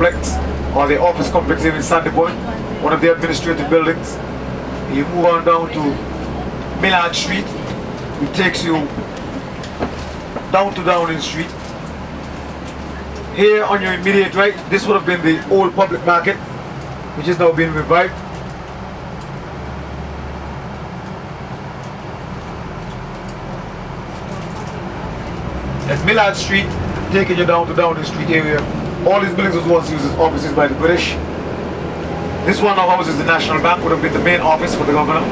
complex, or the office complex here in Sandy Point, one of the administrative buildings. You move on down to Millard Street, which takes you down to Downing Street. Here on your immediate right, this would have been the old public market, which is now being revived. At Millard Street, taking you down to Downing Street area. All these buildings was once used as offices by the British. This one now houses the National Bank, would have been the main office for the governor.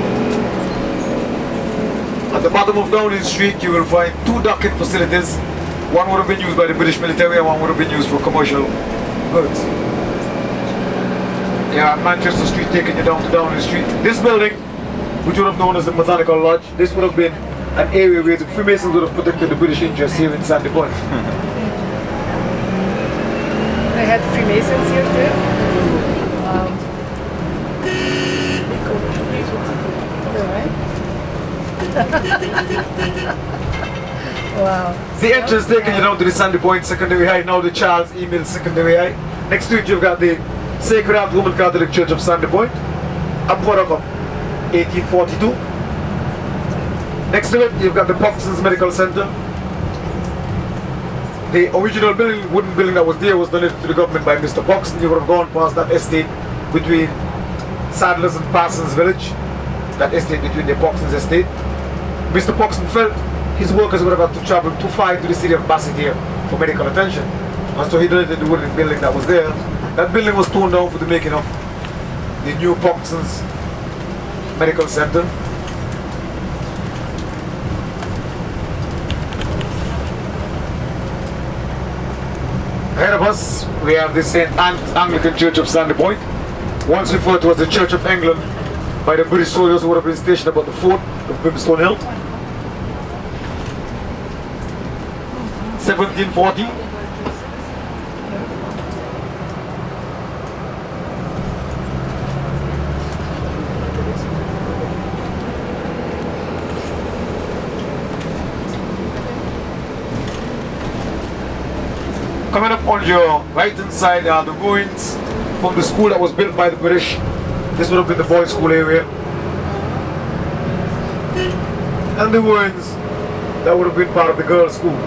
At the bottom of Downing Street, you will find two docking facilities. One would have been used by the British military and one would have been used for commercial goods. Yeah, Manchester Street taking you down to Downing Street. This building, which would have known as the Botanical Lodge, this would have been an area where the Freemasons would have protected the British interests here in Sandy Point. They had Freemasons here too? Wow. Wow. The entrance taking you down to the Sandy Point Secondary High, now the Charles Emile Secondary High. Next to it you've got the Sacred Heart Roman Catholic Church of Sandy Point, a product of 1842. Next to it you've got the Buxton's Medical Center. The original building, wooden building that was there, was donated to the government by Mr. Buxton. You would have gone past that estate between Sadler's and Parsons Village, that estate between the Buxton's estate. Mr. Buxton felt his workers would have had to travel too far to the city of Bassett here for medical attention. And so he donated the wooden building that was there. That building was torn down for the making of the new Buxton's Medical Center. Ahead of us, we have the St. Anne's Anglican Church of Sandy Point, once referred to as the Church of England by the British soldiers who would have been stationed about the fort of Brimstone Hill. 1740. Coming up on your right hand side are the ruins from the school that was built by the British. This would have been the boys' school area. And the ruins that would have been part of the girls' school.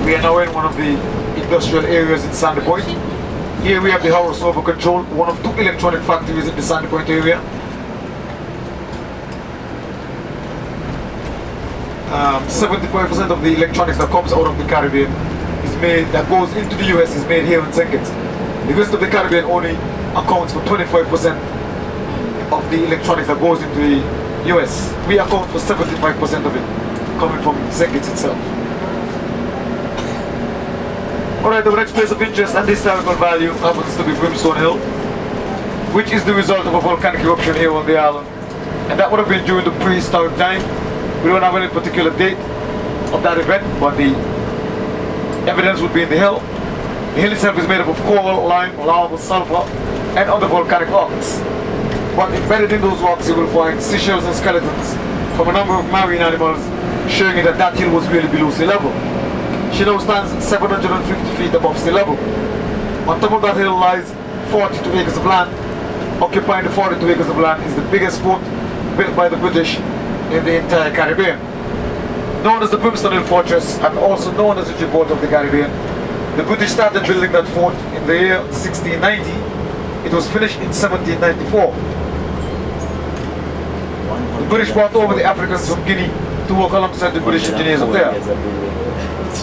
We are now in one of the industrial areas in Sandy Point. Here we have the House Over Control, one of two electronic factories in the Sandy Point area. 75% of the electronics that comes out of the Caribbean is made, that goes into the US, is made here in St. Kitts. The rest of the Caribbean only accounts for 25% of the electronics that goes into the US. We account for 75% of it coming from St. Kitts itself. Alright, the next place of interest and historical value happens to be Brimstone Hill, which is the result of a volcanic eruption here on the island. And that would have been during the prehistoric time. We don't have any particular date of that event, but the evidence would be in the hill. The hill itself is made up of coral, lime, lava, sulfur, and other volcanic rocks. But embedded in those rocks you will find seashells and skeletons from a number of marine animals, showing that that hill was really below sea level. She now stands 750 feet above sea level. On top of that hill lies 42 acres of land. Occupying the 42 acres of land is the biggest fort built by the British in the entire Caribbean. Known as the Brimstone Hill Fortress and also known as the Gibraltar of the Caribbean, the British started building that fort in the year 1690. It was finished in 1794. The British brought over the Africans from Guinea to work alongside the British engineers up there.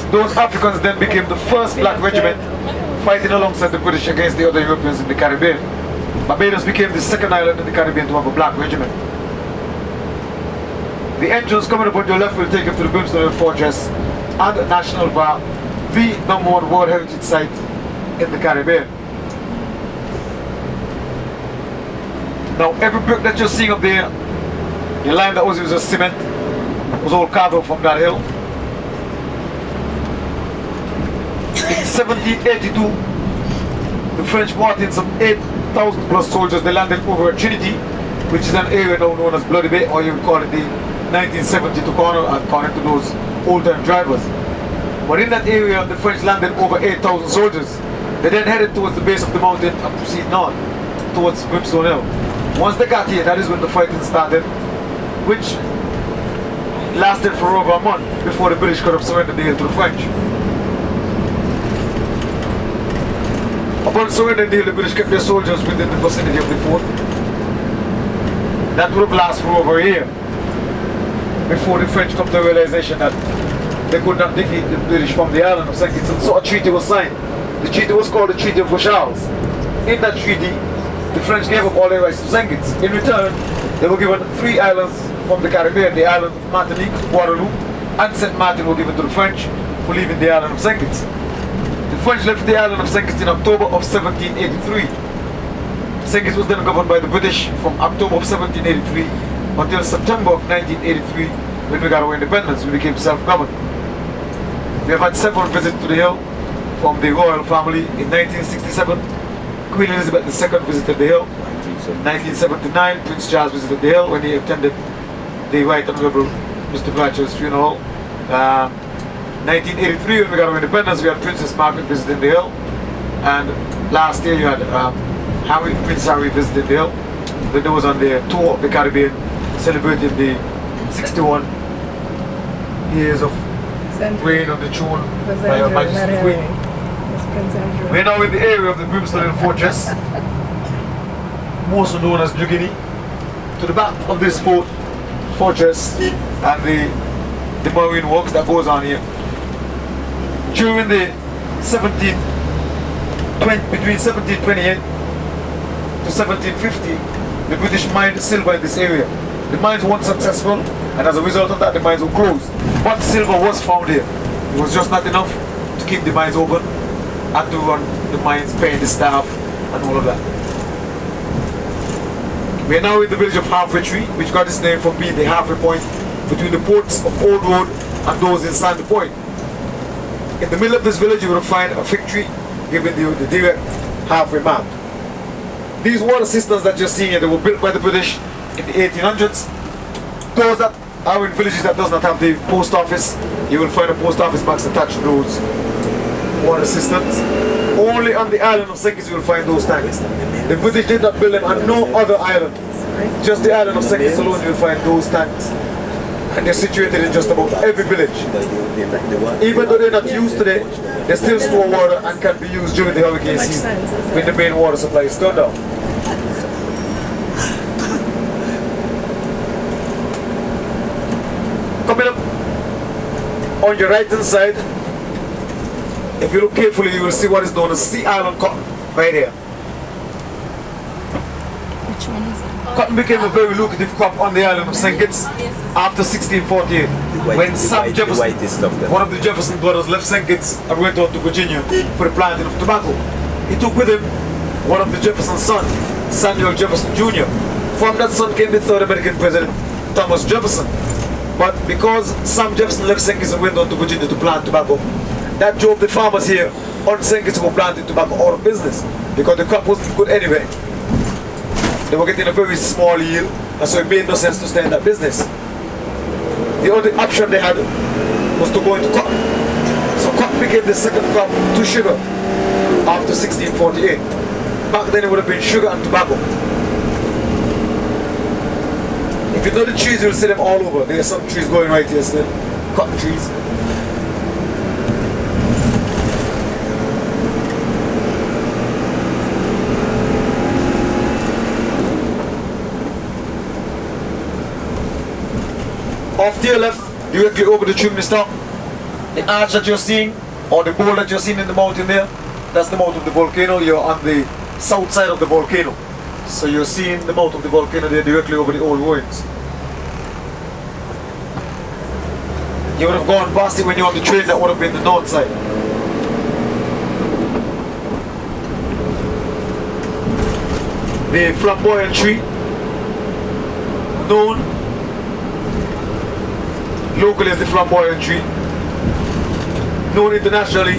Those Africans then became the first black regiment fighting alongside the British against the other Europeans in the Caribbean. Barbados became the second island in the Caribbean to have a black regiment. The entrance coming up on your left will take you to the Brimstone Hill Fortress and National Park, the #1 World Heritage Site in the Caribbean. Now every brick that you're seeing up there, your lime that was used as cement, was all carved out from that hill. In 1782, the French brought in some 8,000 plus soldiers. They landed over at Trinity, which is an area now known as Bloody Bay, or you would call it the 1972 corner, according to those old-time drivers. But in that area, the French landed over 8,000 soldiers. They then headed towards the base of the mountain and proceed north towards Brimstone Hill. Once they got here, that is when the fighting started, which lasted for over a month before the British could have surrendered the hill to the French. Upon surrendering the hill, the British kept their soldiers within the vicinity of the fort. That would have lasted for over a year before the French come to the realization that they could not defeat the British from the island of St. Kitts, and so a treaty was signed. The treaty was called the Treaty of Charles. In that treaty, the French gave up all their rights to St. Kitts. In return, they were given 3 islands from the Caribbean. The islands of Martinique, Guadeloupe, and Saint Martin were given to the French for leaving the island of St. Kitts. The French left the island of St. Kitts in October of 1783. St. Kitts was then governed by the British from October of 1783 until September of 1983, when we got our independence. We became self-governed. We have had several visits to the hill from the royal family. In 1967, Queen Elizabeth II visited the hill. In 1979, Prince Charles visited the hill when he attended the Right Honourable Mr. Blatcher's funeral. 1983, when we got our independence, we had Princess Margaret visiting the hill. And last year you had Prince Harry visited the hill. When they was on the tour of the Caribbean, celebrating the 61 years of reign on the throne by Her Majesty the Queen. We're now in the area of the Brimstone Hill Fortress, also known as Jugini. To the back of this fortress and the marine works that goes on here. During the between 1728 to 1750, the British mined silver in this area. The mines weren't successful, and as a result of that, the mines were closed. But silver was found here. It was just not enough to keep the mines open and to run the mines, paying the staff, and all of that. We are now in the village of Halfway Tree, which got its name from being the halfway point between the ports of Old Road and those in Sandy Point. In the middle of this village, you will find a fig tree giving you the direct halfway mark. These water systems that you're seeing here, they were built by the British in the 1800s. Those that are in villages that does not have the post office, you will find a post office box attached to those water systems. Only on the island of St. Kitts you will find those tanks. The British did not build them on no other island. Just the island of St. Kitts alone you will find those tanks. And they're situated in just about every village. Even though they're not used today, they still store water and can be used during the hurricane season when the main water supply is turned off. Coming up on your right hand side, if you look carefully, you will see what is known as Sea Island cotton right here. Which one is it? Cotton became a very lucrative crop on the island of St. Kitts after 1648, when Sam Jefferson, one of the Jefferson brothers, left St. Kitts and went on to Virginia for the planting of tobacco. He took with him one of the Jefferson's sons, Samuel Jefferson Jr. From that son came the third American president, Thomas Jefferson. But because Sam Jefferson left St. Kitts and went on to Virginia to plant tobacco, that drove the farmers here on St. Kitts who were planting tobacco out of business, because the crop wasn't good anyway. They were getting a very small yield, and so it made no sense to stay in that business. The only option they had was to go into cotton. So cotton became the second crop to sugar after 1648. Back then it would have been sugar and tobacco. If you know the trees, you'll see them all over. There are some trees growing right here still, cotton trees. Off to your left, directly over the chimney stack, the arch that you're seeing, or the bowl that you're seeing in the mountain there, that's the mouth of the volcano. You're on the south side of the volcano. So you're seeing the mouth of the volcano there directly over the old ruins. You would have gone past it when you're on the train, that would have been the north side. The flamboyant tree, known Locally as the flamboyant tree. Known internationally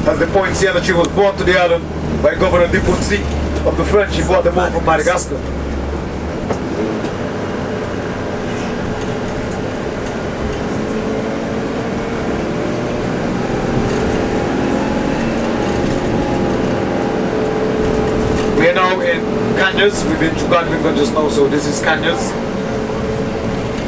as the poinciana tree, was brought to the island by Governor Dipunsi of the French. He brought them over from Madagascar. We are now in Canyas. We've been to Godwin just now, so this is Canyas.